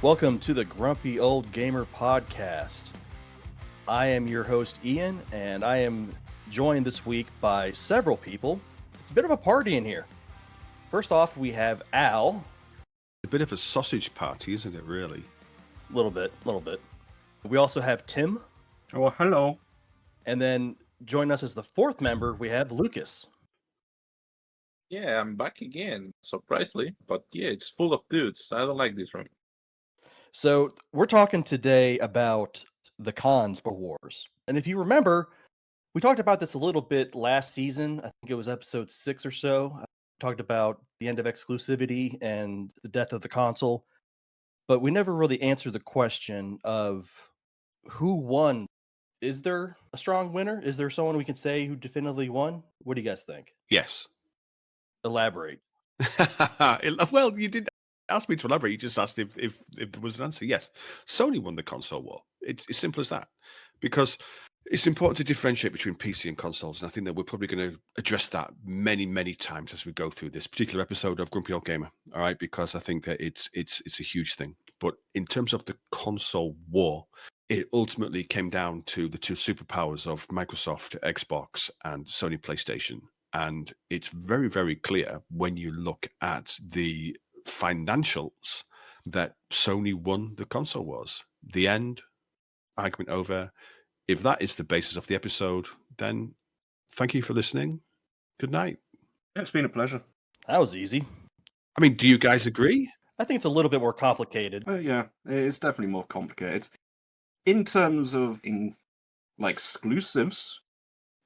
Welcome to the Grumpy Old Gamer Podcast. I am your host, Ian, and I am joined this week by several people. It's a bit of a party in here. First off, we have Al. A bit of a sausage party, isn't it, really? A little bit. We also have Tim. Oh, hello. And then join us as the fourth member, we have Lucas. Yeah, I'm back again, surprisingly. But yeah, it's full of dudes. I don't like this room. So we're talking today about the console wars. And if you remember, we talked about this a little bit last season. I think it was episode 6 or so. I talked about the end of exclusivity and the death of the console. But we never really answered the question of who won. Is there a strong winner? Is there someone we can say who definitively won? What do you guys think? Yes. Elaborate. Well, you didn't ask me to elaborate. You just asked if there was an answer. Yes. Sony won the console war. It's as simple as that. Because it's important to differentiate between PC and consoles. And I think that we're probably going to address that many, many times as we go through this particular episode of Grumpy Old Gamer. All right. Because I think that it's a huge thing. But in terms of the console war, it ultimately came down to the two superpowers of Microsoft, Xbox, and Sony PlayStation. And it's very, very clear when you look at the financials that Sony won the console wars. The end, argument over. If that is the basis of the episode, then thank you for listening. Good night. It's been a pleasure. That was easy. I mean, do you guys agree? I think it's a little bit more complicated. Yeah, it's definitely more complicated. In terms of exclusives,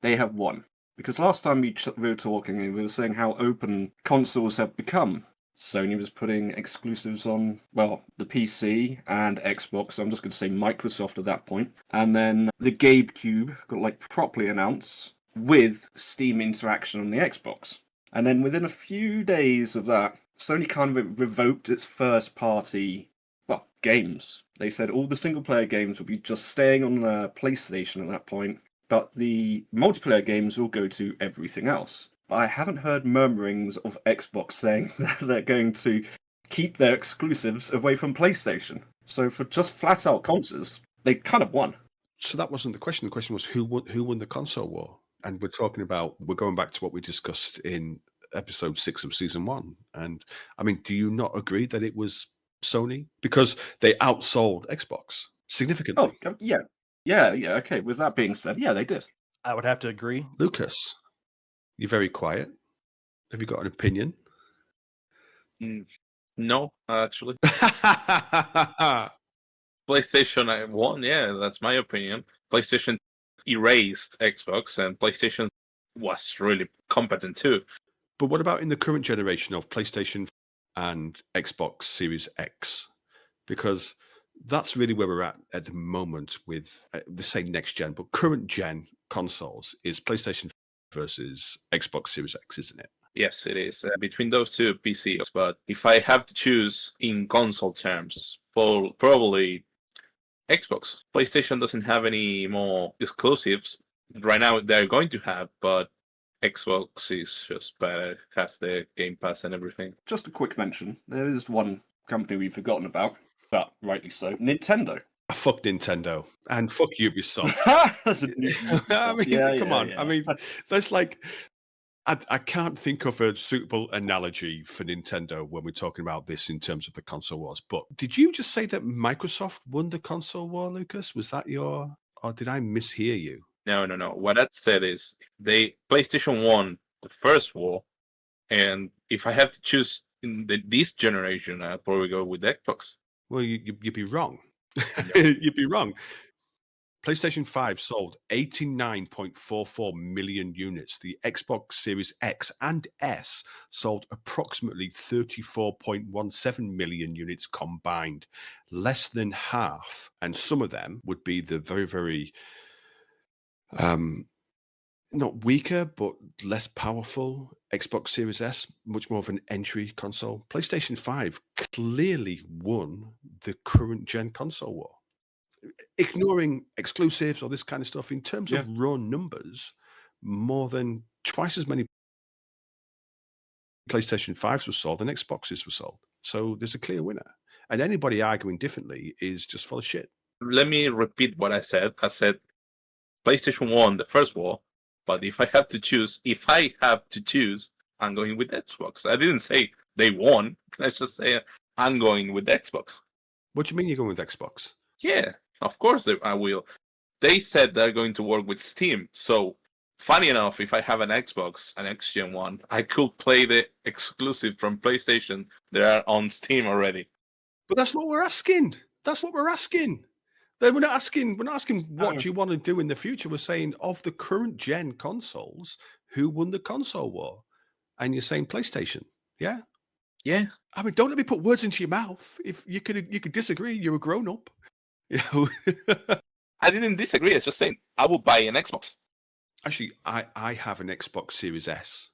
they have won. Because last time we were talking, we were saying how open consoles have become. Sony was putting exclusives on, well, the PC and Xbox. I'm just going to say Microsoft at that point. And then the GameCube got properly announced with Steam interaction on the Xbox. And then within a few days of that, Sony kind of revoked its first-party, games. They said all the single-player games will be just staying on the PlayStation at that point, but the multiplayer games will go to everything else. But I haven't heard murmurings of Xbox saying that they're going to keep their exclusives away from PlayStation. So for just flat-out consoles, they kind of won. So that wasn't the question. The question was who won the console war? And we're going back to what we discussed in episode 6 of season 1. And I mean, do you not agree that it was Sony? Because they outsold Xbox significantly. Oh, yeah. Yeah, okay. With that being said, yeah, they did. I would have to agree. Lucas, you're very quiet. Have you got an opinion? No, actually. PlayStation won, yeah, that's my opinion. PlayStation erased Xbox, and PlayStation was really competent too. But what about in the current generation of PlayStation and Xbox Series X? Because that's really where we're at the moment with, let's say next gen, but current gen consoles is PlayStation versus Xbox Series X, isn't it? Yes, it is. Between those two PCs. But if I have to choose in console terms, probably Xbox. PlayStation doesn't have any more exclusives. Right now, they're going to have, but Xbox is just better, has the Game Pass and everything. Just a quick mention. There is one company we've forgotten about, but rightly so. Nintendo. Fuck Nintendo and fuck Ubisoft. I mean, come on. Yeah. I mean, that's I can't think of a suitable analogy for Nintendo when we're talking about this in terms of the console wars. But did you just say that Microsoft won the console war, Lucas? Was that or did I mishear you? No. What I said is PlayStation won the first war, and if I have to choose in this generation, I'd probably go with Xbox. Well, you'd be wrong. You'd be wrong. PlayStation 5 sold 89.44 million units. The Xbox Series X and S sold approximately 34.17 million units combined. Less than half, and some of them would be the very, very not weaker, but less powerful Xbox Series S, much more of an entry console. PlayStation 5 clearly won the current gen console war. Ignoring exclusives or this kind of stuff, in terms of raw numbers, more than twice as many PlayStation 5s were sold than Xboxes were sold. So there's a clear winner. And anybody arguing differently is just full of shit. Let me repeat what I said. I said PlayStation won the first war, but if I have to choose, I'm going with Xbox. I didn't say they won. Let's just say I'm going with Xbox. What do you mean you're going with Xbox? Yeah, of course I will. They said they're going to work with Steam. So, funny enough, if I have an Xbox, an next-gen one, I could play the exclusive from PlayStation that are on Steam already. But that's what we're asking. That's what we're asking. We're not asking what do you want to do in the future. We're saying of the current gen consoles, who won the console war? And you're saying PlayStation. Yeah. Yeah. I mean, don't let me put words into your mouth. If you could disagree, you're a grown up. You know. I didn't disagree. I was just saying I would buy an Xbox. Actually, I have an Xbox Series S.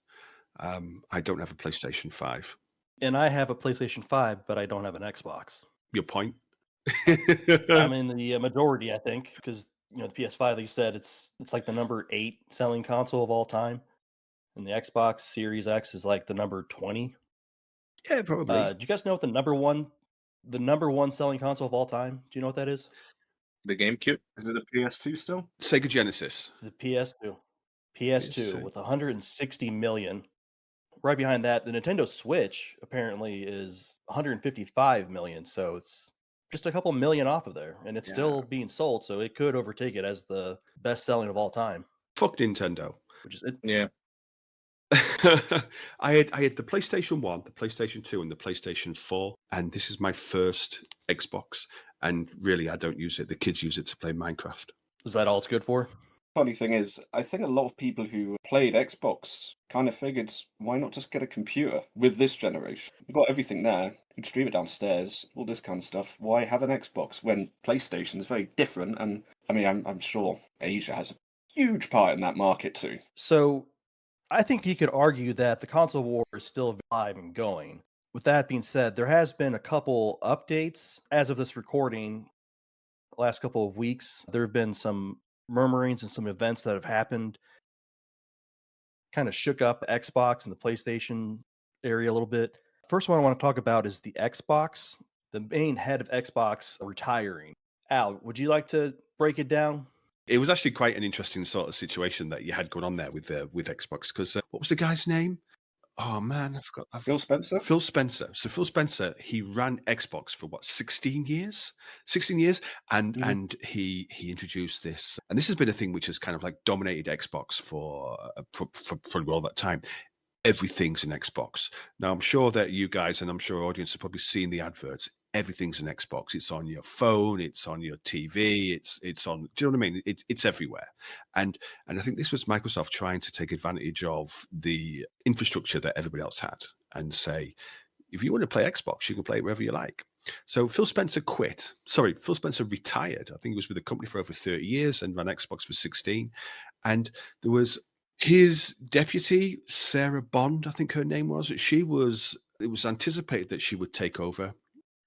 I don't have a PlayStation 5. And I have a PlayStation 5, but I don't have an Xbox. Your point? I'm in the majority, I think, because the PS5, like you said, it's like the number 8 selling console of all time, and the Xbox Series X is like the number 20. Yeah, probably. Do you guys know what the number one selling console of all time? Do you know what that is? The GameCube. Is it a PS2 still? Sega Genesis. It's the PS2. PS2 with 160 million. Right behind that, the Nintendo Switch apparently is 155 million. So it's just a couple million off of there, and it's still being sold. So it could overtake it as the best selling of all time. Fuck Nintendo. Which is it. Yeah. I had the PlayStation 1, the PlayStation 2, and the PlayStation 4, and this is my first Xbox. And really, I don't use it. The kids use it to play Minecraft. Is that all it's good for? Funny thing is, I think a lot of people who played Xbox kind of figured, why not just get a computer with this generation? You've got everything there. You can stream it downstairs, all this kind of stuff. Why have an Xbox when PlayStation is very different? And I mean, I'm sure Asia has a huge part in that market too. So I think you could argue that the console war is still alive and going. With that being said, there has been a couple updates as of this recording. The last couple of weeks, there have been some murmurings and some events that have happened, kind of shook up Xbox and the PlayStation area a little bit. First one I want to talk about is the Xbox. The main head of Xbox retiring. Al, would you like to break it down? It was actually quite an interesting sort of situation that you had going on there with Xbox, because what was the guy's name? Oh man, I forgot. Phil Spencer? Phil Spencer. So Phil Spencer, he ran Xbox for what, 16 years? 16 years. And he introduced this. And this has been a thing which has kind of like dominated Xbox for all that time. Everything's an Xbox. Now, I'm sure that you guys, and I'm sure our audience have probably seen the adverts. Everything's an Xbox. It's on your phone. It's on your TV. It's on. Do you know what I mean? It's everywhere. And I think this was Microsoft trying to take advantage of the infrastructure that everybody else had and say, if you want to play Xbox, you can play it wherever you like. So Phil Spencer quit. Sorry, Phil Spencer retired. I think he was with the company for over 30 years and ran Xbox for 16. And there was his deputy, Sarah Bond, I think her name was. It was anticipated that she would take over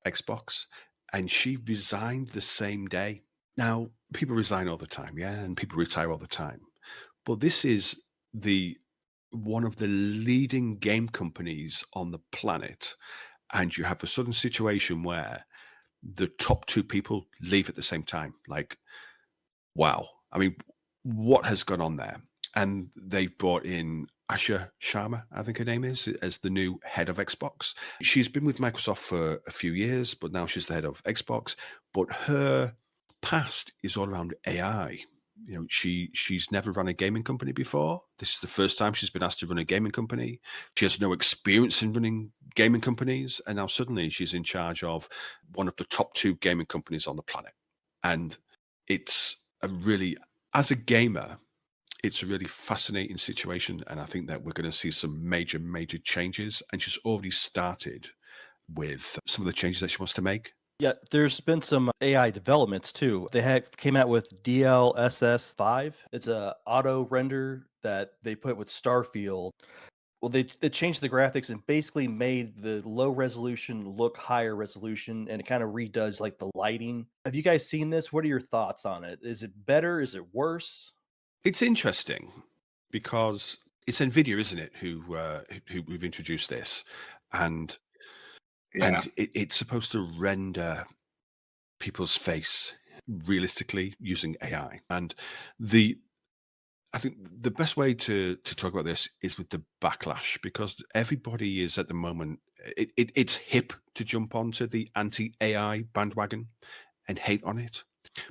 Xbox, and she resigned the same day. Now, people resign all the time, yeah, and people retire all the time. But this is one of the leading game companies on the planet, and you have a sudden situation where the top two people leave at the same time. Like, wow. I mean, what has gone on there? And they've brought in Asha Sharma, I think her name is, as the new head of Xbox. She's been with Microsoft for a few years, but now she's the head of Xbox. But her past is all around AI. You know, she's never run a gaming company before. This is the first time she's been asked to run a gaming company. She has no experience in running gaming companies, and now suddenly she's in charge of one of the top 2 gaming companies on the planet. And it's as a gamer, it's a really fascinating situation, and I think that we're going to see some major, major changes. And she's already started with some of the changes that she wants to make. Yeah, there's been some AI developments too. They came out with DLSS5. It's a auto render that they put with Starfield. Well, they changed the graphics and basically made the low resolution look higher resolution, and it kind of redoes like the lighting. Have you guys seen this? What are your thoughts on it? Is it better? Is it worse? It's interesting because it's NVIDIA, isn't it, who've introduced this. And Yeah. and it's supposed to render people's face realistically using AI. And I think the best way to talk about this is with the backlash, because everybody is at the moment, it's hip to jump onto the anti-AI bandwagon and hate on it.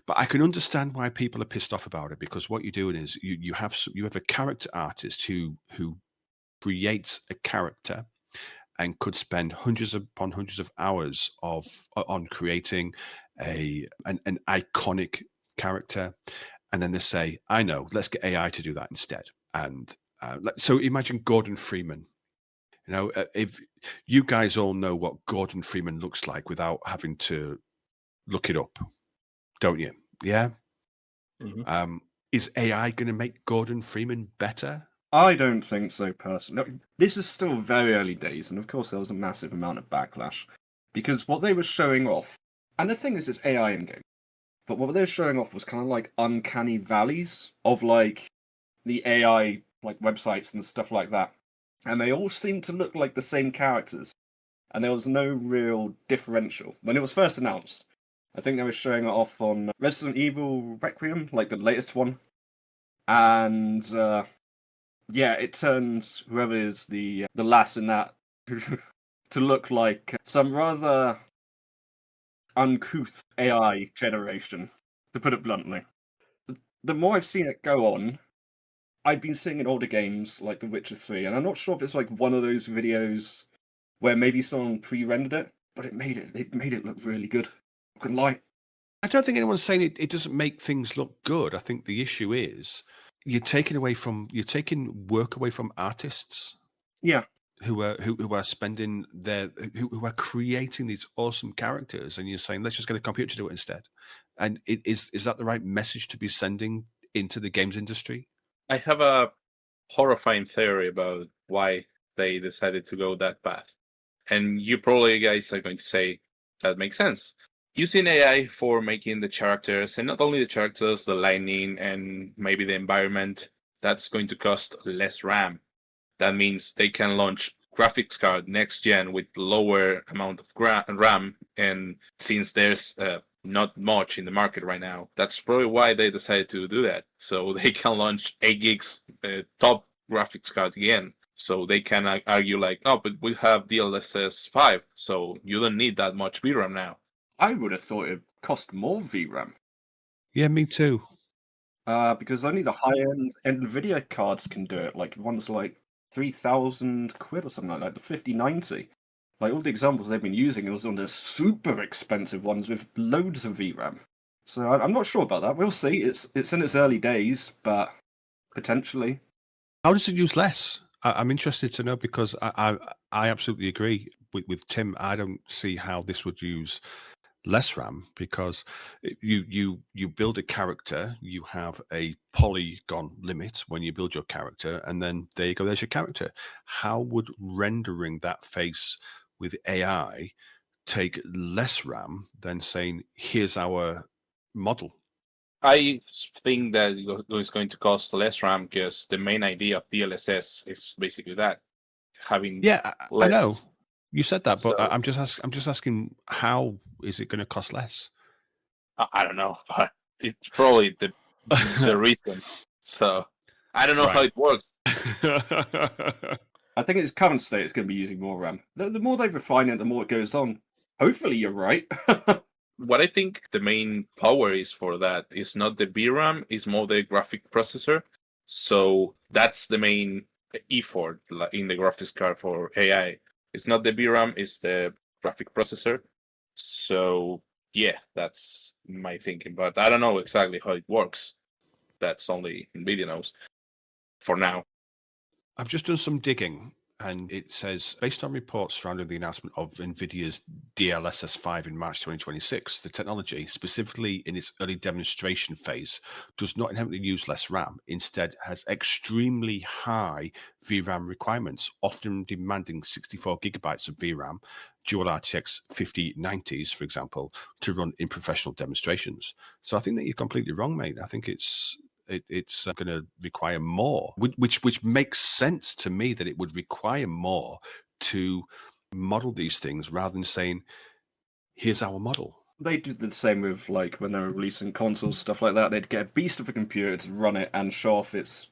But I can understand why people are pissed off about it, because what you're doing is you have a character artist who creates a character and could spend hundreds upon hundreds of hours on creating an iconic character, and then they say, "I know, let's get AI to do that instead." And so imagine Gordon Freeman. If you guys all know what Gordon Freeman looks like without having to look it up, don't you? Yeah. Mhm. Is AI going to make Gordon Freeman better? I don't think so, personally. No, this is still very early days, and of course there was a massive amount of backlash. Because what they were showing off, and the thing is, it's AI in-game, but what they were showing off was kind of like uncanny valleys of like the AI like websites and stuff like that. And they all seemed to look like the same characters. And there was no real differential. When it was first announced, I think they were showing it off on Resident Evil Requiem, like the latest one. And yeah, it turns whoever is the lass in that to look like some rather uncouth AI generation, to put it bluntly. The more I've seen it go on, I've been seeing in older games like The Witcher 3, and I'm not sure if it's like one of those videos where maybe someone pre-rendered it, but it made it look really good. I couldn't lie. I don't think anyone's saying it doesn't make things look good. I think the issue is you're taking work away from artists. Yeah. Who are spending who are creating these awesome characters, and you're saying, let's just get a computer to do it instead. And is that the right message to be sending into the games industry? I have a horrifying theory about why they decided to go that path. And you probably guys are going to say that makes sense. Using AI for making the characters, and not only the characters, the lighting and maybe the environment, that's going to cost less RAM. That means they can launch graphics card next gen with lower amount of RAM. And since there's not much in the market right now, that's probably why they decided to do that. So they can launch 8 gigs top graphics card again. So they can argue like, oh, but we have DLSS5, so you don't need that much VRAM now. I would have thought it'd cost more VRAM. Yeah, me too. Because only the high-end NVIDIA cards can do it. Like ones like 3,000 quid or something like that, the 5090. Like all the examples they've been using, it was on the super expensive ones with loads of VRAM. So I'm not sure about that. We'll see. It's in its early days, but potentially. How does it use less? I'm interested to know, because I absolutely agree with Tim. I don't see how this would use less RAM, because you build a character, you have a polygon limit when you build your character, and then there you go, there's your character. How would rendering that face with AI take less RAM than saying, here's our model? I think that it's going to cost less RAM because the main idea of DLSS is basically that, having Yeah, less. I know you said that, but So, I'm just asking, how is it going to cost less? I don't know, but it's probably the reason. So I don't know how Right. it works. I think its current state is going to be using more RAM. The more they refine it, the more it goes on. Hopefully, you're right. What I think the main power is for that is not the VRAM, it's more the graphic processor. So that's the main effort in the graphics card for AI. It's not the VRAM, it's the graphic processor. So yeah, that's my thinking. But I don't know exactly how it works. That's only NVIDIA knows for now. I've just done some digging, and it says, based on reports surrounding the announcement of NVIDIA's DLSS5 in March 2026, the technology, specifically in its early demonstration phase, does not inherently use less RAM. Instead, has extremely high VRAM requirements, often demanding 64 gigabytes of VRAM, dual RTX 5090s, for example, to run in professional demonstrations. So I think that you're completely wrong, mate. I think it's going to require more, which makes sense to me, that it would require more to model these things rather than saying, here's our model. They did the same with, like, when they were releasing consoles, stuff like that. They'd get a beast of a computer to run it and show off its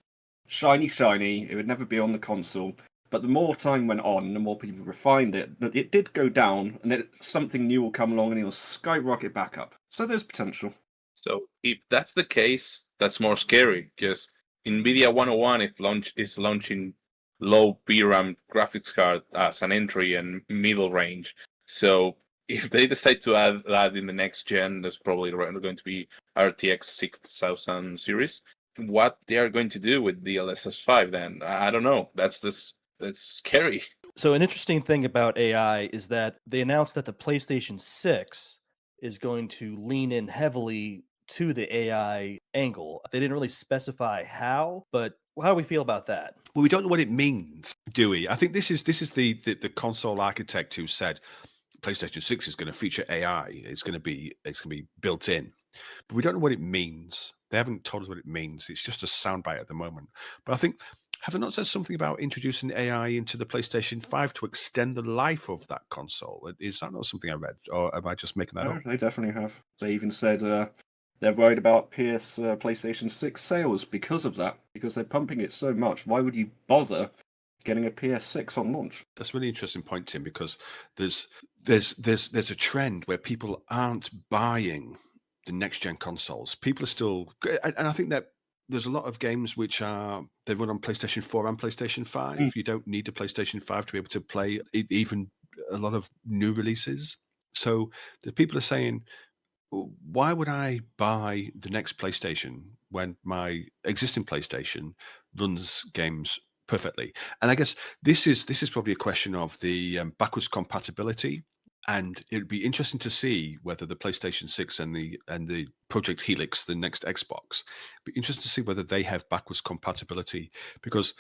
shiny. It would never be on the console. But the more time went on, the more people refined it, it did go down, and then something new will come along and it'll skyrocket back up. So there's potential. So if that's the case, that's more scary because NVIDIA 101 is launching low VRAM graphics card as an entry and middle range. So if they decide to add that in the next gen, there's probably going to be RTX 6000 series. What they are going to do with the DLSS5 then? I don't know. That's scary. So an interesting thing about AI is that they announced that the PlayStation 6 is going to lean in heavily to the AI angle. They didn't really specify how, but how do we feel about that? Well, we don't know what it means, do we? I think this is the console architect who said PlayStation 6 is going to feature AI. It's going to be built in, but we don't know what it means. They haven't told us what it means. It's just a soundbite at the moment. But I think, have they not said something about introducing AI into the PlayStation 5 to extend the life of that console? Is that not something I read, or am I just making that No, up? they definitely have. They even said they're worried about PlayStation 6 sales because of that, because they're pumping it so much. Why would you bother getting a PS6 on launch? That's a really interesting point, Tim, because there's a trend where people aren't buying the next gen consoles. People are still, and I think that there's a lot of games which they run on PlayStation 4 and PlayStation 5. You don't need a PlayStation 5 to be able to play even a lot of new releases. So the people are saying, why would I buy the next PlayStation when my existing PlayStation runs games perfectly? And I guess this is probably a question of the backwards compatibility. And it would be interesting to see whether the PlayStation 6 and the Project Helix, the next Xbox, be interesting to see whether they have backwards compatibility, because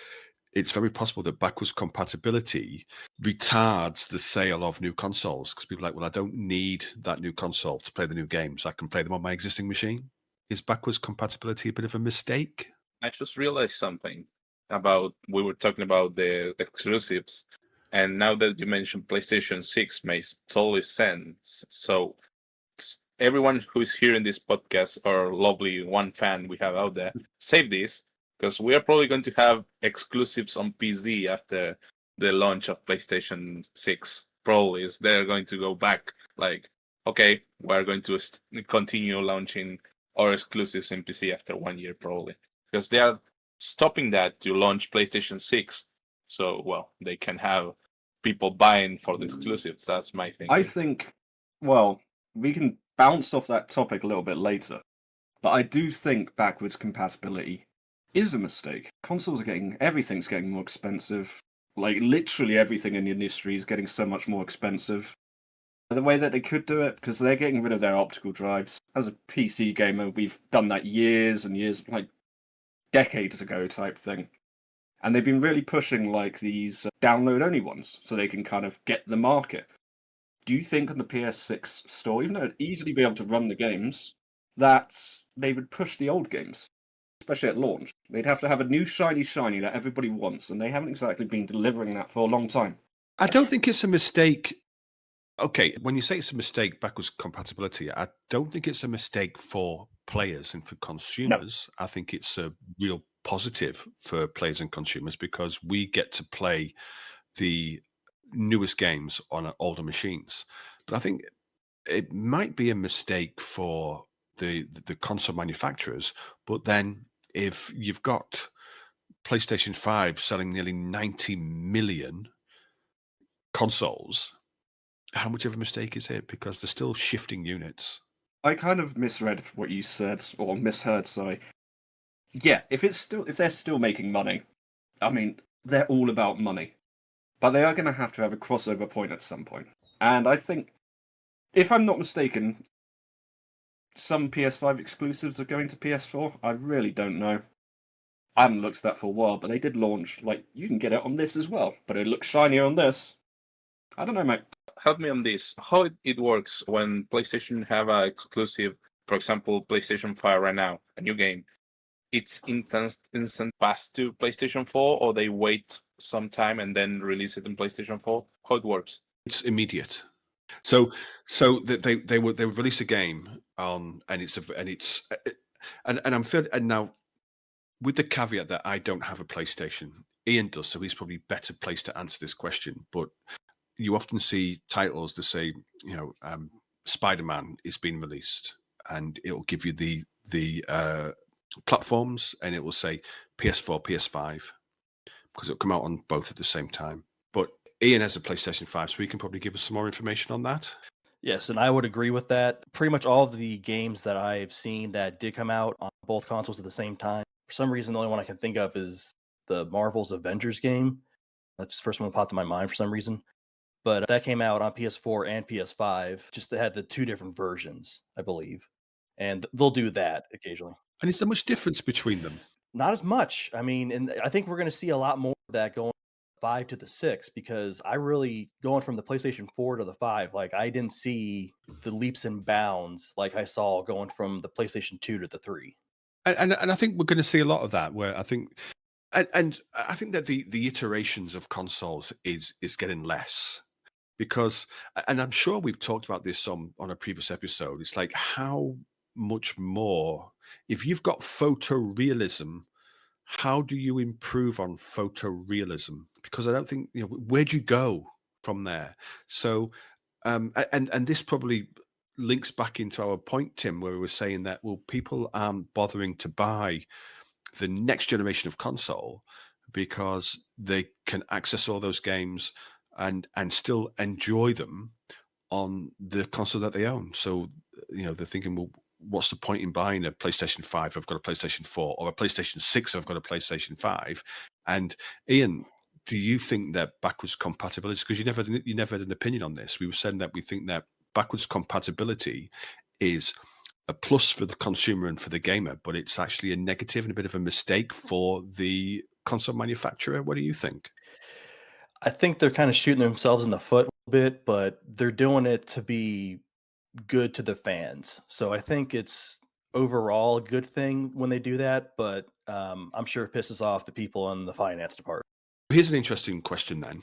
it's very possible that backwards compatibility retards the sale of new consoles, because people are like, well, I don't need that new console to play the new games. I can play them on my existing machine. Is backwards compatibility a bit of a mistake? I just realized something about we were talking about the exclusives, and now that you mentioned PlayStation 6 makes totally sense. So everyone who is hearing this podcast, or lovely one fan we have out there, save this because we are probably going to have exclusives on PC after the launch of PlayStation 6. Probably is they're going to go back like, okay, we're going to continue launching our exclusives in PC after 1 year probably, because they are stopping that to launch PlayStation 6. So, well, they can have people buying for the exclusives. That's my thinking. I think, well, we can bounce off that topic a little bit later, but I do think backwards compatibility is a mistake. Everything's getting more expensive. Like, literally everything in the industry is getting so much more expensive. The way that they could do it, because they're getting rid of their optical drives. As a PC gamer, we've done that years and years, like decades ago type thing. And they've been really pushing like these download-only ones, so they can kind of get the market. Do you think on the PS6 store, even though it'd easily be able to run the games, that they would push the old games, especially at launch? They'd have to have a new shiny that everybody wants, and they haven't exactly been delivering that for a long time. I don't think it's a mistake. Okay, when you say it's a mistake, backwards compatibility, I don't think it's a mistake for players and for consumers. I think it's a real positive for players and consumers, because we get to play the newest games on older machines. But I think it might be a mistake for the console manufacturers. But then if you've got PlayStation 5 selling nearly 90 million consoles, how much of a mistake is it? Because they're still shifting units. I kind of misread what you said, or misheard, sorry. Yeah, if they're still making money, I mean, they're all about money. But they are going to have a crossover point at some point. And I think, if I'm not mistaken, some PS5 exclusives are going to PS4. I really don't know. I haven't looked at that for a while, but they did launch, like, you can get it on this as well, but it looks shinier on this. I don't know, mate. Help me on this. How it works when PlayStation have an exclusive, for example, PlayStation 5 right now, a new game. It's instant pass to PlayStation 4, or they wait some time and then release it in PlayStation 4? How it works? It's immediate. So they would release a game on, and I'm feeling, and now with the caveat that I don't have a PlayStation, Ian does, so he's probably better placed to answer this question. But you often see titles that say, Spider-Man is being released, and it will give you the platforms, and it will say PS4, PS5, because it'll come out on both at the same time. But Ian has a PlayStation 5, so he can probably give us some more information on that. Yes, and I would agree with that. Pretty much all of the games that I've seen that did come out on both consoles at the same time. For some reason, the only one I can think of is the Marvel's Avengers game. That's the first one that popped in my mind for some reason. But that came out on PS4 and PS5. Just they had the two different versions, I believe. And they'll do that occasionally. And is there much difference between them? Not as much. I mean, and I think we're going to see a lot more of that going 5 to the 6 because I really going from the PlayStation 4 to the 5, like I didn't see the leaps and bounds like I saw going from the PlayStation 2 to the 3. And I think we're going to see a lot of that, where I think, and I think that the iterations of consoles is getting less, because, and I'm sure we've talked about this on a previous episode. It's like how much more, if you've got photorealism, how do you improve on photorealism? Because I don't think, where'd you go from there? So, and this probably links back into our point, Tim, where we were saying that, well, people aren't bothering to buy the next generation of console because they can access all those games and still enjoy them on the console that they own. So, they're thinking, well, what's the point in buying a PlayStation 5? I've got a PlayStation 4, or a PlayStation 6. I've got a PlayStation 5. And Ian, do you think that backwards compatibility? Because you never had an opinion on this. We were saying that we think that backwards compatibility is a plus for the consumer and for the gamer, but it's actually a negative and a bit of a mistake for the console manufacturer. What do you think? I think they're kind of shooting themselves in the foot a bit, but they're doing it to be good to the fans. So I think it's overall a good thing when they do that, but I'm sure it pisses off the people in the finance department. Here's an interesting question then,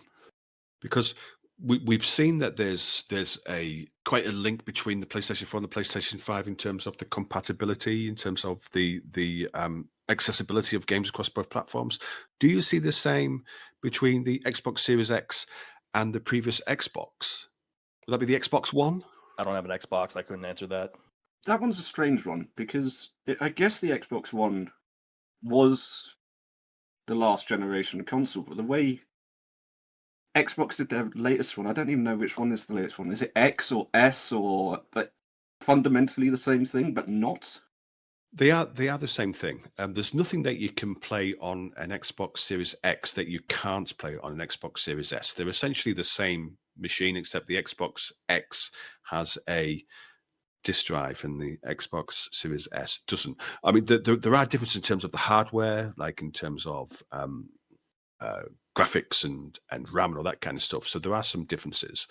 because we've seen that there's a quite a link between the PlayStation 4 and the PlayStation 5 in terms of the compatibility, in terms of the accessibility of games across both platforms. Do you see the same between the Xbox Series X and the previous Xbox? Would that be the Xbox One? I don't have an Xbox. I couldn't answer that. That one's a strange one because I guess the Xbox One was the last generation console, but the way Xbox did their latest one, I don't even know which one is the latest one. Is it X or S, or but fundamentally the same thing, but not? They are the same thing. There's nothing that you can play on an Xbox Series X that you can't play on an Xbox Series S. They're essentially the same machine, except the Xbox X has a disk drive and the Xbox Series S doesn't. I mean, there are differences in terms of the hardware, like in terms of graphics and RAM and all that kind of stuff. So there are some differences.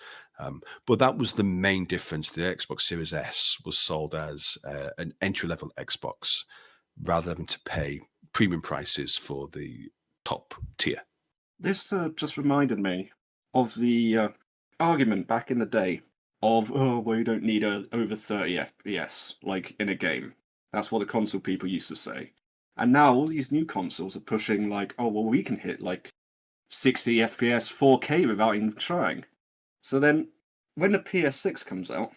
But that was the main difference. The Xbox Series S was sold as an entry-level Xbox rather than to pay premium prices for the top tier. This just reminded me of the argument back in the day of, well, you don't need over 30 FPS, like in a game. That's what the console people used to say. And now all these new consoles are pushing like, oh, well, we can hit like 60 FPS 4K without even trying. So then when the PS6 comes out,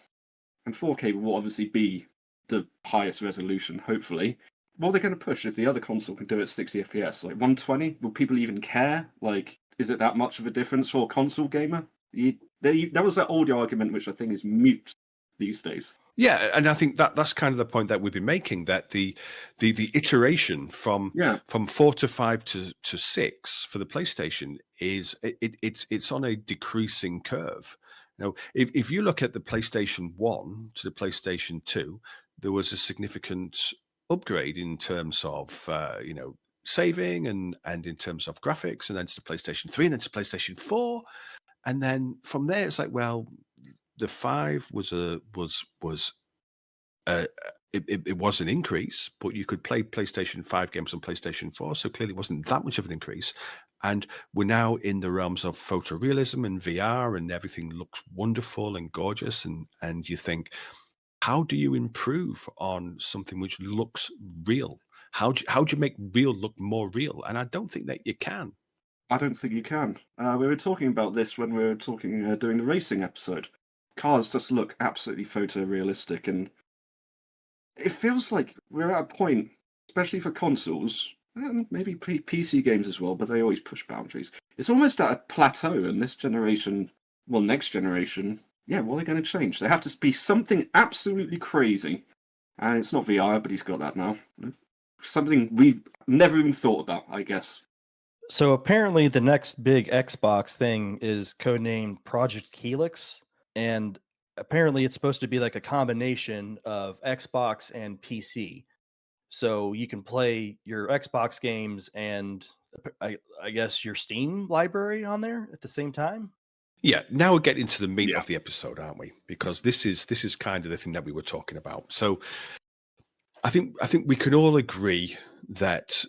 and 4K will obviously be the highest resolution, hopefully, what are they going to push if the other console can do it at 60 FPS? Like 120? Will people even care? Like, is it that much of a difference for a console gamer? That was that old argument, which I think is mute these days. Yeah, and I think that's kind of the point that we've been making, that the iteration from 4 to 5 to 6 for the PlayStation is it's on a decreasing curve. If you look at the PlayStation 1 to the PlayStation 2, there was a significant upgrade in terms of saving and in terms of graphics, and then to the PlayStation 3, and then to PlayStation 4, and then from there it's like, well, the 5 was it was an increase, but you could play PlayStation 5 games on PlayStation 4, so clearly it wasn't that much of an increase. And we're now in the realms of photorealism and VR, and everything looks wonderful and gorgeous. And you think, how do you improve on something which looks real? How do you make real look more real? And I don't think that you can. I don't think you can. We were talking about this when we were talking doing the racing episode. Cars just look absolutely photorealistic, and it feels like we're at a point, especially for consoles, and maybe PC games as well, but they always push boundaries. It's almost at a plateau, and this generation, well, next generation, yeah, what are they going to change? They have to be something absolutely crazy. And it's not VR, but he's got that now. Something we've never even thought about, I guess. So apparently, the next big Xbox thing is codenamed Project Helix, and apparently, it's supposed to be like a combination of Xbox and PC. So you can play your Xbox games and I guess your Steam library on there at the same time. Yeah, now we're getting to the meat Yeah. of the episode, aren't we? Because this is kind of the thing that we were talking about. So I think we can all agree that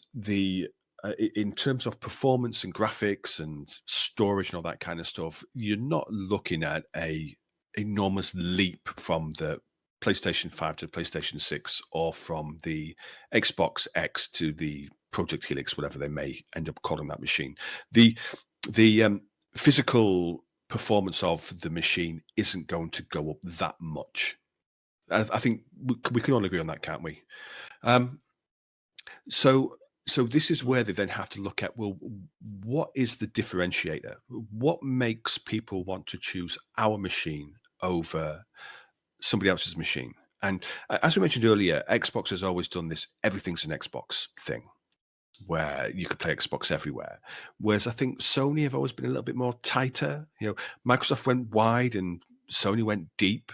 in terms of performance and graphics and storage and all that kind of stuff, you're not looking at a enormous leap from the PlayStation 5 to the PlayStation 6 or from the Xbox X to the Project Helix, whatever they may end up calling that machine. The physical performance of the machine isn't going to go up that much. I think we can all agree on that, can't we? So this is where they then have to look at, well, what is the differentiator? What makes people want to choose our machine over somebody else's machine? And as we mentioned earlier, Xbox has always done this everything's an Xbox thing, where you could play Xbox everywhere. Whereas I think Sony have always been a little bit more tighter. You know, Microsoft went wide and Sony went deep.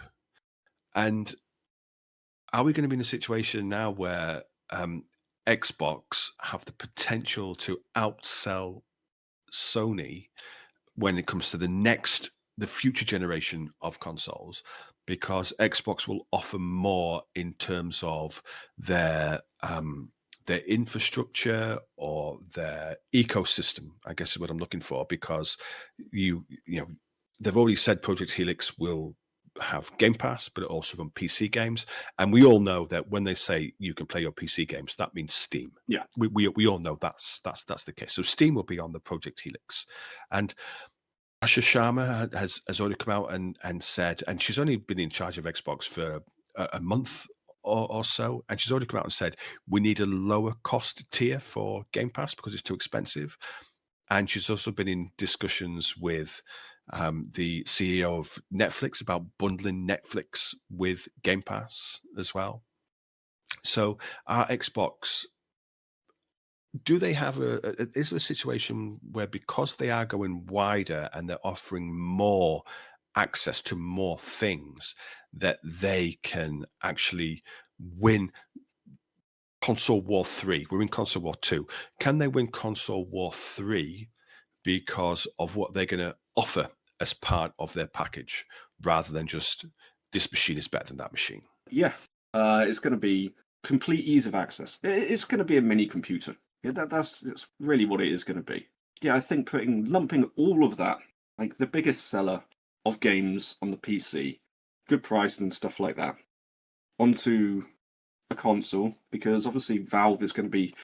And are we going to be in a situation now where Xbox have the potential to outsell Sony when it comes to the future generation of consoles, because Xbox will offer more in terms of their infrastructure or their ecosystem, I guess is what I'm looking for, because you know they've already said Project Helix will have Game Pass, but it also run PC games. And we all know that when they say you can play your PC games, that means Steam. Yeah. We all know that's the case. So Steam will be on the Project Helix. And Asha Sharma has already come out and said, and she's only been in charge of Xbox for a month or so, and she's already come out and said, we need a lower cost tier for Game Pass because it's too expensive. And she's also been in discussions with the CEO of Netflix about bundling Netflix with Game Pass as well. So our Xbox, do they have is there a situation where, because they are going wider and they're offering more access to more things, that they can actually win console war 3? We're in console war 2. Can they win console war 3 because of what they're going to offer as part of their package, rather than just this machine is better than that machine? Yeah. It's going to be complete ease of access. It's going to be a mini computer. Yeah, that's really what it is going to be. Yeah, I think lumping all of that, like the biggest seller of games on the PC, good price and stuff like that, onto a console, because obviously Valve is going to be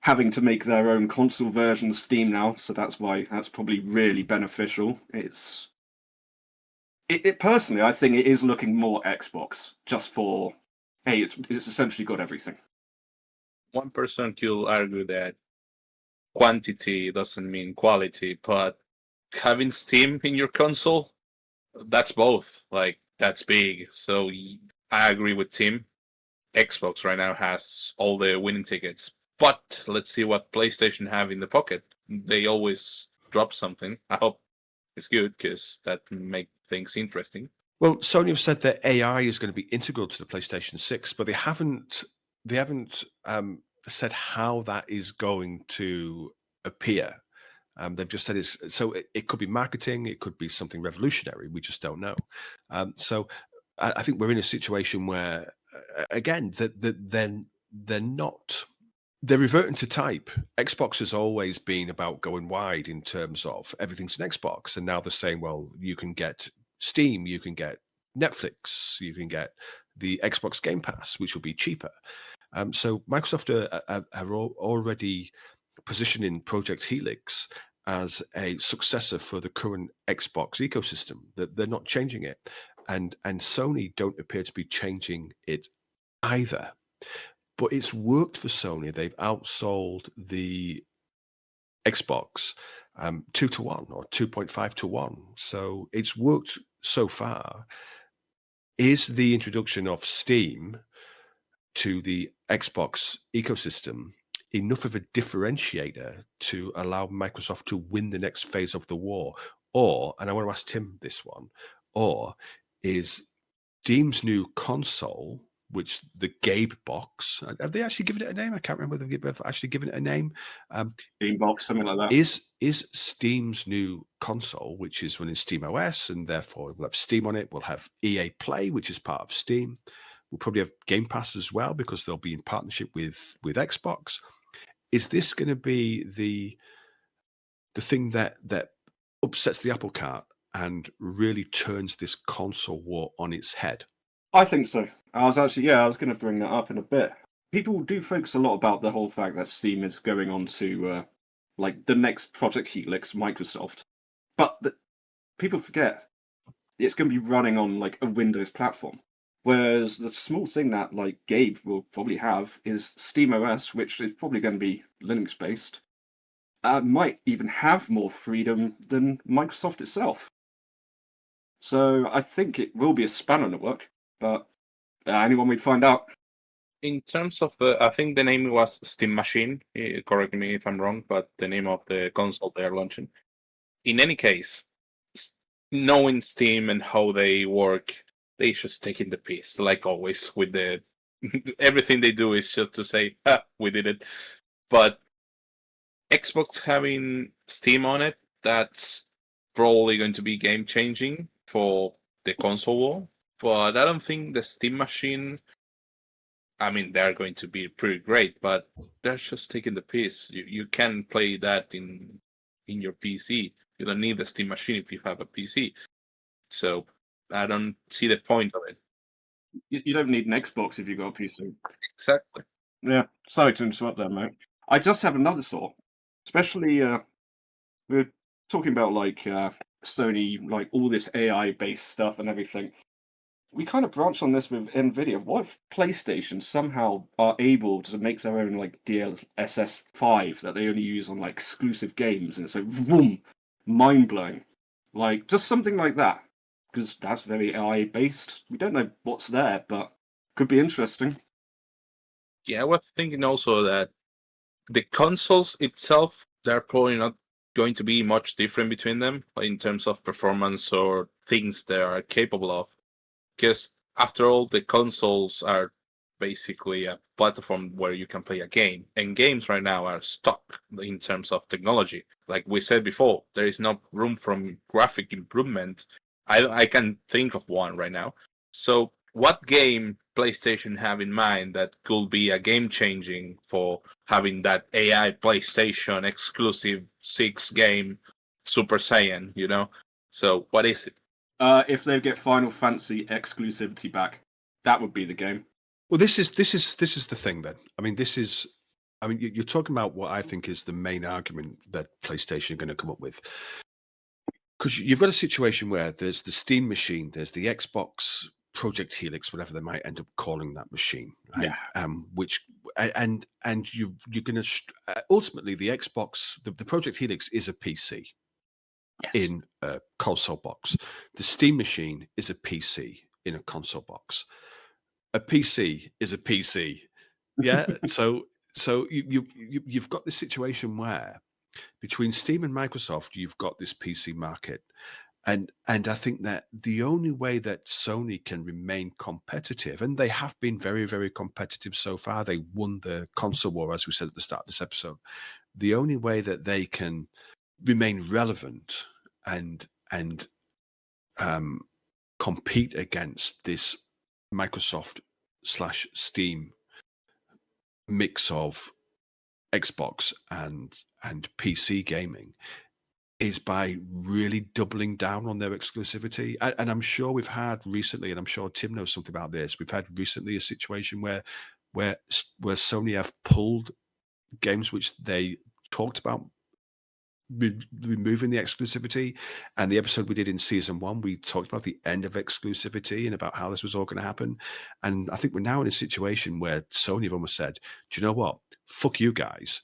having to make their own console version of Steam now, so that's why that's probably really beneficial. It personally, I think it is looking more Xbox, just for, hey, it's essentially got everything. One person could argue that quantity doesn't mean quality, but having Steam in your console, that's both. Like, that's big. So I agree with Tim. Xbox right now has all the winning tickets. But let's see what PlayStation have in the pocket. They always drop something. I hope it's good, because that make things interesting. Well, Sony have said that AI is going to be integral to the PlayStation 6, but they haven't said how that is going to appear. They've just said it could be marketing, it could be something revolutionary. We just don't know. So I think we're in a situation where, again, that they're not they're reverting to type. Xbox has always been about going wide in terms of everything's an Xbox, and now they're saying, well, you can get Steam, you can get Netflix, you can get the Xbox Game Pass, which will be cheaper. So Microsoft are already positioning Project Helix as a successor for the current Xbox ecosystem. That they're not changing it, and Sony don't appear to be changing it either. But it's worked for Sony. They've outsold the Xbox 2-1 or 2.5-1. So it's worked so far. Is the introduction of Steam to the Xbox ecosystem enough of a differentiator to allow Microsoft to win the next phase of the war? Or, and I want to ask Tim this one, or is Steam's new console, which the Gabe box, have they actually given it a name? I can't remember whether they've actually given it a name. Steam box, something like that. Is Steam's new console, which is running Steam OS, and therefore we'll have Steam on it, we'll have EA Play, which is part of Steam. We'll probably have Game Pass as well, because they'll be in partnership with Xbox. Is this going to be the thing that upsets the apple cart and really turns this console war on its head? I think so. I was going to bring that up in a bit. People do focus a lot about the whole fact that Steam is going on to like the next Project Helix, Microsoft, but people forget it's going to be running on like a Windows platform. Whereas the small thing that like Gabe will probably have is SteamOS, which is probably going to be Linux based. Might even have more freedom than Microsoft itself. So I think it will be a spanner in the work, but anyone we'd find out. In terms of, I think the name was Steam Machine. Correct me if I'm wrong, but the name of the console they are launching. In any case, knowing Steam and how they work, they just taking the piss, like always. With the everything they do is just to say, we did it. But Xbox having Steam on it, that's probably going to be game changing for the console war. But I don't think the Steam Machine, I mean, they're going to be pretty great, but they're just taking the piss. You can play that in your PC. You don't need the Steam Machine if you have a PC. So I don't see the point of it. You don't need an Xbox if you've got a PC. Exactly. Yeah, sorry to interrupt there, mate. I just have another thought. Especially, we're talking about like Sony, like all this AI-based stuff and everything. We kind of branched on this with Nvidia. What if PlayStation somehow are able to make their own like DLSS5 that they only use on like exclusive games, and it's like boom, mind blowing, like just something like that, because that's very AI based. We don't know what's there, but could be interesting. Yeah, I was thinking also that the consoles itself, they're probably not going to be much different between them in terms of performance or things they are capable of. Because after all, the consoles are basically a platform where you can play a game. And games right now are stuck in terms of technology. Like we said before, there is no room for graphic improvement. I can think of one right now. So what game PlayStation have in mind that could be a game changing for having that AI PlayStation exclusive 6 game Super Saiyan, you know? So what is it? If they get Final Fantasy exclusivity back, that would be the game. Well, this is the thing then. I mean, you're talking about what I think is the main argument that PlayStation are going to come up with. Because you've got a situation where there's the Steam machine, there's the Xbox Project Helix, whatever they might end up calling that machine. Right? Yeah. You're going to ultimately the Xbox, the Project Helix is a PC. Yes. In a console box. The Steam machine is a PC in a console box. A PC is a PC. Yeah. so you've got this situation where between Steam and Microsoft, you've got this PC market. And I think that the only way that Sony can remain competitive, and they have been very, very competitive so far, they won the console war, as we said at the start of this episode. The only way that they can remain relevant and compete against this Microsoft /Steam mix of Xbox and PC gaming is by really doubling down on their exclusivity. And I'm sure we've had recently, and I'm sure Tim knows something about this, we've had recently a situation where Sony have pulled games which they talked about removing the exclusivity. And the episode we did in season 1, we talked about the end of exclusivity and about how this was all going to happen. And I think we're now in a situation where Sony have almost said, do you know what? Fuck you guys.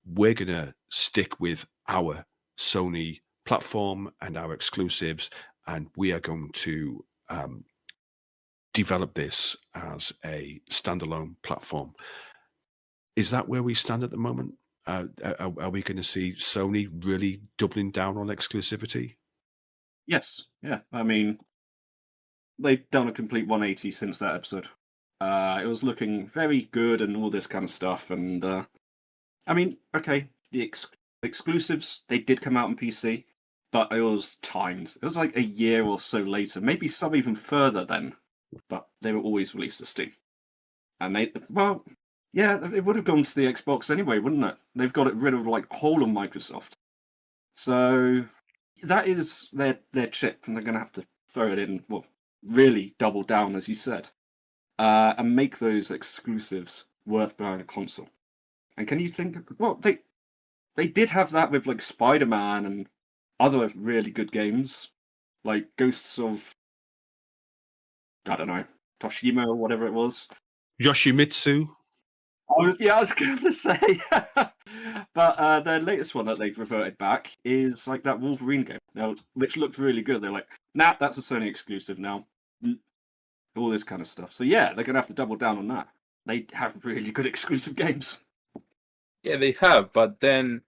We're going to stick with our Sony platform and our exclusives, and we are going to develop this as a standalone platform. Is that where we stand at the moment? Are we going to see Sony really doubling down on exclusivity? Yes, yeah. I mean, they've done a complete 180 since that episode. It was looking very good and all this kind of stuff. And I mean, okay, the exclusives, they did come out on PC, but it was timed. It was like a year or so later, maybe some even further then. But they were always released to Steam. And yeah, it would have gone to the Xbox anyway, wouldn't it? They've got it rid of like whole of Microsoft. So that is their chip, and they're going to have to throw it in, well, really double down, as you said, and make those exclusives worth buying a console. And can you think, well, they did have that with like Spider-Man and other really good games, like Ghosts of, I don't know, Toshima or whatever it was. Yoshimitsu. I was going to say, but their latest one that they've reverted back is like that Wolverine game, which looked really good. They're like, nah, that's a Sony exclusive now. All this kind of stuff. So yeah, they're going to have to double down on that. They have really good exclusive games. Yeah, they have, but then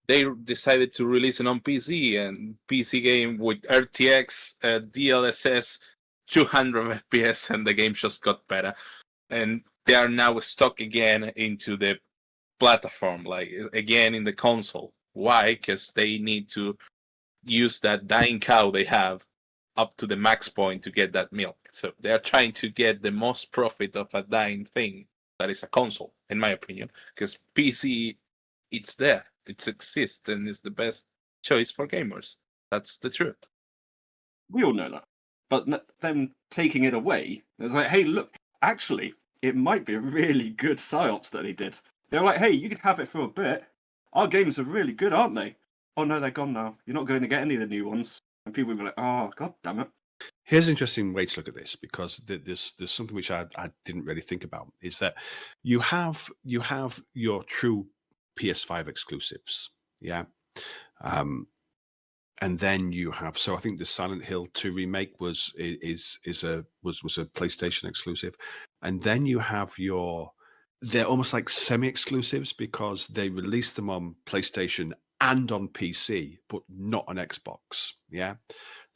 they decided to release it on PC, and PC game with RTX, DLSS, 200 FPS, and the game just got better. And they are now stuck again into the platform, like again in the console. Why? Because they need to use that dying cow they have up to the max point to get that milk. So they are trying to get the most profit of a dying thing that is a console, in my opinion. Because PC, it's there, it exists, and it's the best choice for gamers. That's the truth. We all know that. But them taking it away, it's like, hey, look, actually, it might be a really good psyops that they did. They're like, hey, you can have it for a bit. Our games are really good, aren't they? Oh no, they're gone now. You're not going to get any of the new ones. And people will be like, oh, god damn it. Here's an interesting way to look at this, because there's something which I didn't really think about, is that you have your true PS5 exclusives, yeah, and then you have, so I think the Silent Hill 2 remake was a PlayStation exclusive, and then you have they're almost like semi-exclusives because they release them on PlayStation and on PC, but not on Xbox, yeah.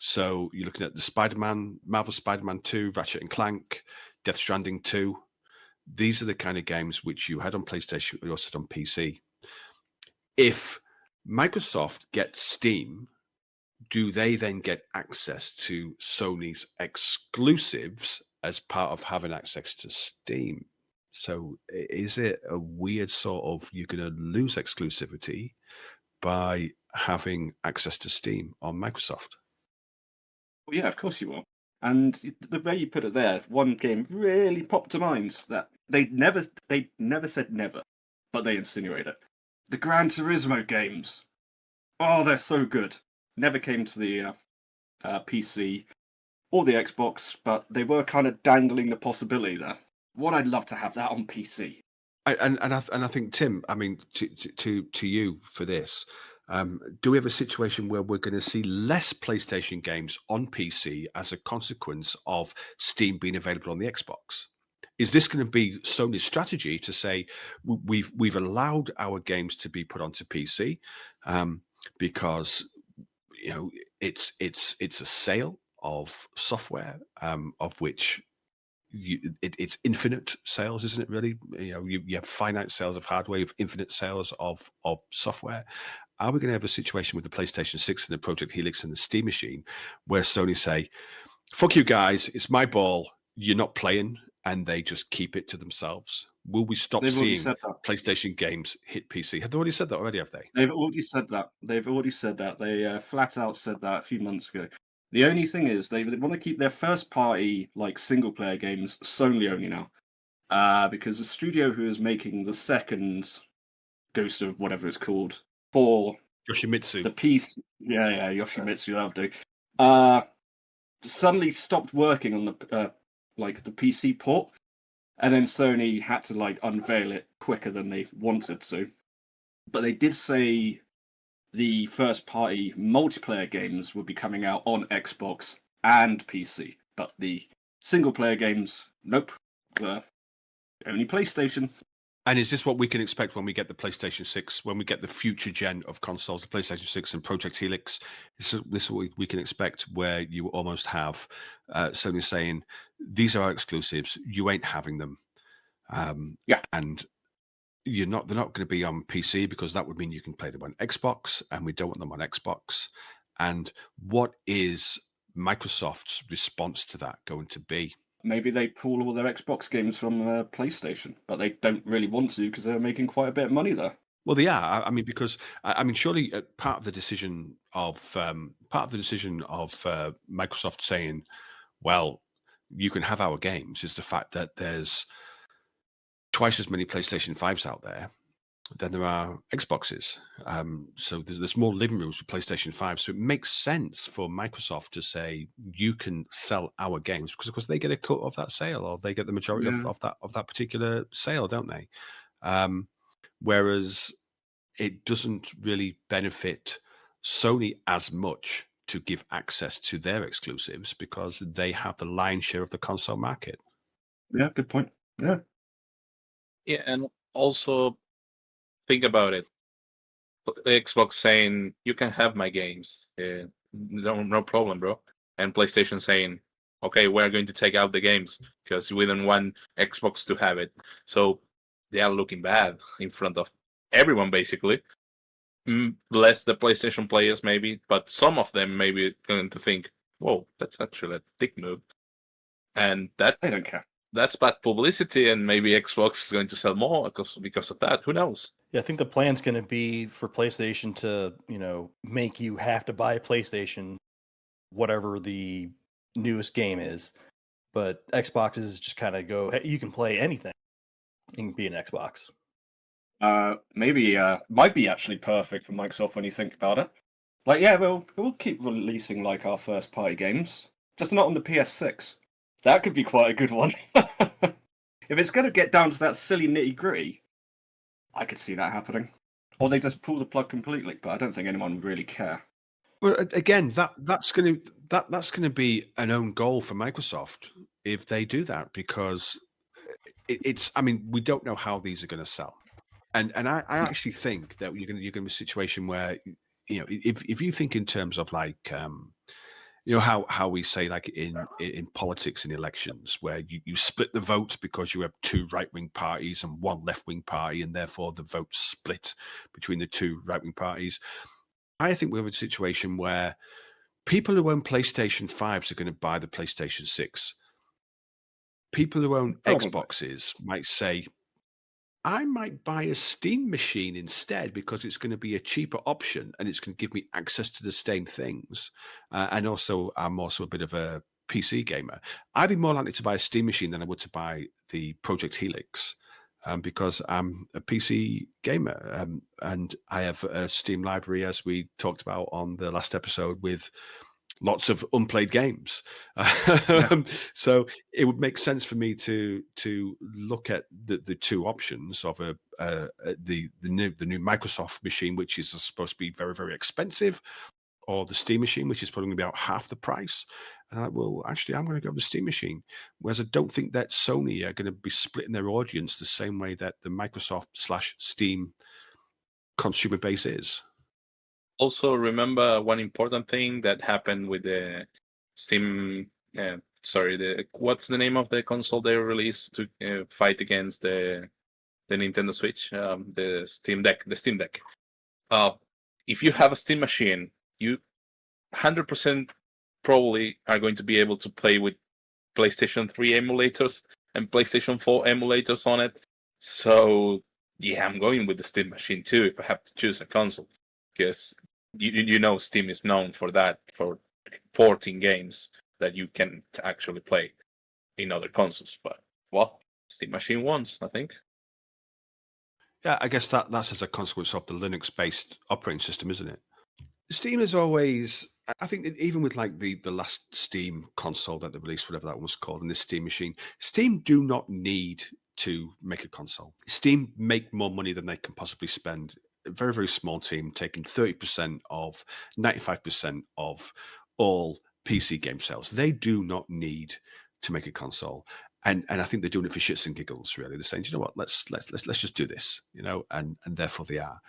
So you're looking at the Marvel Spider-Man 2, Ratchet and Clank, Death Stranding 2. These are the kind of games which you had on PlayStation, but also on PC. If Microsoft gets Steam, do they then get access to Sony's exclusives as part of having access to Steam? So is it a weird sort of, you're going to lose exclusivity by having access to Steam on Microsoft? Well, yeah, of course you will. And the way you put it there, one game really popped to mind that they never said never, but they insinuate it. The Gran Turismo games. Oh, they're so good. Never came to the PC or the Xbox, but they were kind of dangling the possibility there. What I'd love to have that on PC. And I think, Tim, I mean, to you for this, do we have a situation where we're going to see less PlayStation games on PC as a consequence of Steam being available on the Xbox? Is this going to be Sony's strategy to say we've allowed our games to be put onto PC because it's a sale of software of which it's infinite sales, isn't it? Really, you have finite sales of hardware, you have infinite sales of software. Are we going to have a situation with the PlayStation 6 and the Project Helix and the Steam Machine where Sony say, "Fuck you guys, it's my ball, you're not playing," and they just keep it to themselves? Will we stop They've already seeing said that. PlayStation games hit PC? Have they already said that already? Have they? They've already said that. They flat out said that a few months ago. The only thing is they want to keep their first party like single player games Sony only now, because the studio who is making the second Ghost of whatever it's called for Yoshimitsu. the PC, Yoshimitsu, that'll do. Suddenly stopped working on the the PC port, and then Sony had to like unveil it quicker than they wanted to. But they did say the first party multiplayer games would be coming out on Xbox and PC, but the single player games, nope, only PlayStation. And is this what we can expect when we get the PlayStation 6, when we get the future gen of consoles, the PlayStation 6 and Project Helix? This is what we can expect, where you almost have Sony saying, these are our exclusives, you ain't having them. And they're not going to be on PC, because that would mean you can play them on Xbox, and we don't want them on Xbox. And what is Microsoft's response to that going to be? Maybe they pull all their Xbox games from PlayStation, but they don't really want to because they're making quite a bit of money there. Well, they are. I mean, because surely part of the decision of Microsoft saying, "Well, you can have our games," is the fact that there's twice as many PlayStation 5s out there than there are Xboxes. So there's more living rooms for PlayStation 5. So it makes sense for Microsoft to say, you can sell our games, because of course they get a cut of that sale, or they get the majority of that particular sale, don't they? Whereas it doesn't really benefit Sony as much to give access to their exclusives, because they have the lion's share of the console market. Yeah, good point. Yeah. Yeah, and also think about it. Xbox saying, you can have my games. No problem, bro. And PlayStation saying, okay, we're going to take out the games because we don't want Xbox to have it. So they are looking bad in front of everyone, basically. Less the PlayStation players, maybe, but some of them may be going to think, whoa, that's actually a dick move. And that They don't care. That's bad publicity, and maybe Xbox is going to sell more because of that. Who knows? Yeah, I think the plan's going to be for PlayStation to, make you have to buy a PlayStation, whatever the newest game is. But Xbox is just kind of go, hey, you can play anything. You can be an Xbox. Maybe might be actually perfect for Microsoft when you think about it. Like, yeah, we'll keep releasing like our first party games, just not on the PS6. That could be quite a good one. If it's going to get down to that silly nitty gritty, I could see that happening. Or they just pull the plug completely, but I don't think anyone would really care. Well, again, that's going to be an own goal for Microsoft if they do that, because it's. I mean, we don't know how these are going to sell, and I actually think that you're going to be a situation where, if you think in terms of like. How we say, like in politics and elections, where you split the vote because you have two right-wing parties and one left-wing party, and therefore the vote split between the two right-wing parties. I think we have a situation where people who own PlayStation 5s are going to buy the PlayStation 6. People who own Xboxes might say, I might buy a Steam machine instead, because it's going to be a cheaper option and it's going to give me access to the same things. And also, I'm also a bit of a PC gamer. I'd be more likely to buy a Steam machine than I would to buy the Project Helix, because I'm a PC gamer. And I have a Steam library, as we talked about on the last episode, with lots of unplayed games. So it would make sense for me to look at the two options of the new Microsoft machine, which is supposed to be very, very expensive, or the Steam machine, which is probably going to be about half the price. And I'm going to go with the Steam machine. Whereas I don't think that Sony are going to be splitting their audience the same way that the Microsoft/Steam consumer base is. Also, remember one important thing that happened with the Steam. What's the name of the console they released to fight against the Nintendo Switch? The Steam Deck. The Steam Deck. If you have a Steam machine, you 100% probably are going to be able to play with PlayStation 3 emulators and PlayStation 4 emulators on it, So yeah, I'm going with the Steam machine too if I have to choose a console, because you know Steam is known for that, for porting games that you can actually play in other consoles. But well, Steam machine wants, I think. Yeah, I guess that's as a consequence of the Linux-based operating system, isn't it? Steam is always, I think, even with like the last Steam console that they released, whatever that one was called, and this Steam machine, Steam do not need to make a console. Steam make more money than they can possibly spend. A very, very small team taking 30% of 95% of all PC game sales. They do not need to make a console. And I think they're doing it for shits and giggles, really. They're saying, you know what, let's just do this, and therefore they are.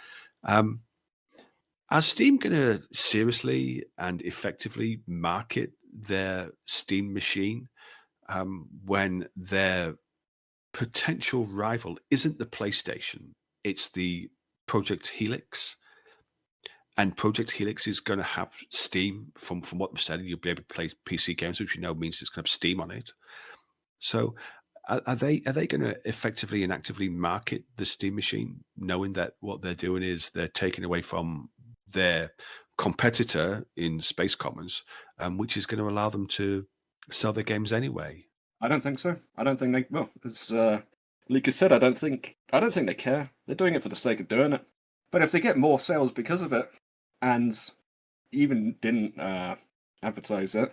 Are Steam going to seriously and effectively market their Steam machine when their potential rival isn't the PlayStation, it's the Project Helix? And Project Helix is going to have Steam, from what they've said, you'll be able to play PC games, which means it's going to have Steam on it. So are they going to effectively and actively market the Steam machine, knowing that what they're doing is they're taking away from their competitor in Space Commons, which is going to allow them to sell their games anyway? I don't think so. I don't think they. Well, as Lucas said, I don't think they care. They're doing it for the sake of doing it. But if they get more sales because of it, and even didn't advertise it,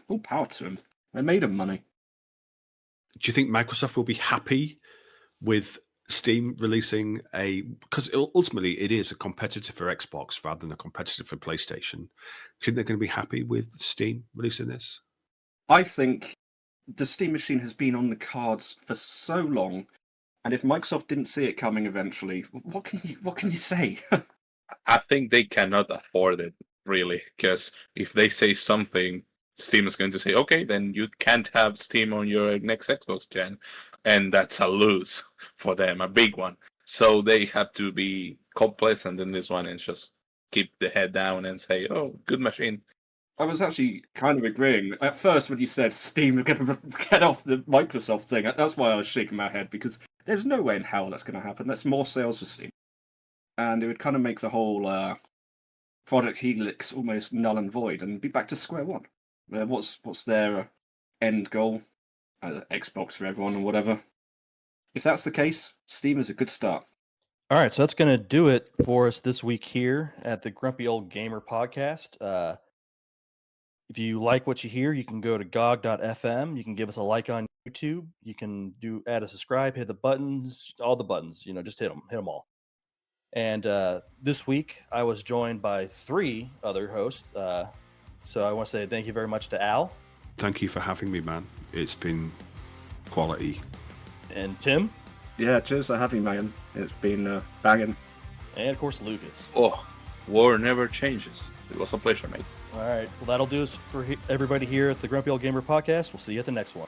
all power to them. They made them money. Do you think Microsoft will be happy with Steam releasing because ultimately it is a competitor for Xbox rather than a competitor for PlayStation? Do you think they're going to be happy with Steam releasing this? I think the Steam machine has been on the cards for so long, and if Microsoft didn't see it coming eventually, what can you say? I think they cannot afford it, really, because if they say something, Steam is going to say, okay, then you can't have Steam on your next Xbox gen. And that's a lose for them, a big one. So they have to be complacent in this one and just keep the head down and say, oh, good machine. I was actually kind of agreeing. At first, when you said Steam are going to get off the Microsoft thing, that's why I was shaking my head, because there's no way in hell that's going to happen. That's more sales for Steam. And it would kind of make the whole Project Helix almost null and void and be back to square one. What's their end goal? Xbox for everyone or whatever. If that's the case, Steam is a good start. All right, so that's going to do it for us this week here at the Grumpy Old Gamer podcast. If you like what you hear, you can go to gog.fm. You can give us a like on YouTube. You can add a subscribe, hit the buttons, all the buttons. Just hit them all. And this week, I was joined by 3 other hosts. So I want to say thank you very much to Al. Thank you for having me, man. It's been quality. And Tim. Yeah, cheers for having me, man. It's been banging. And of course, Lucas. Oh, war never changes. It was a pleasure, mate. All right. Well, that'll do us for everybody here at the Grumpy Old Gamer podcast. We'll see you at the next one.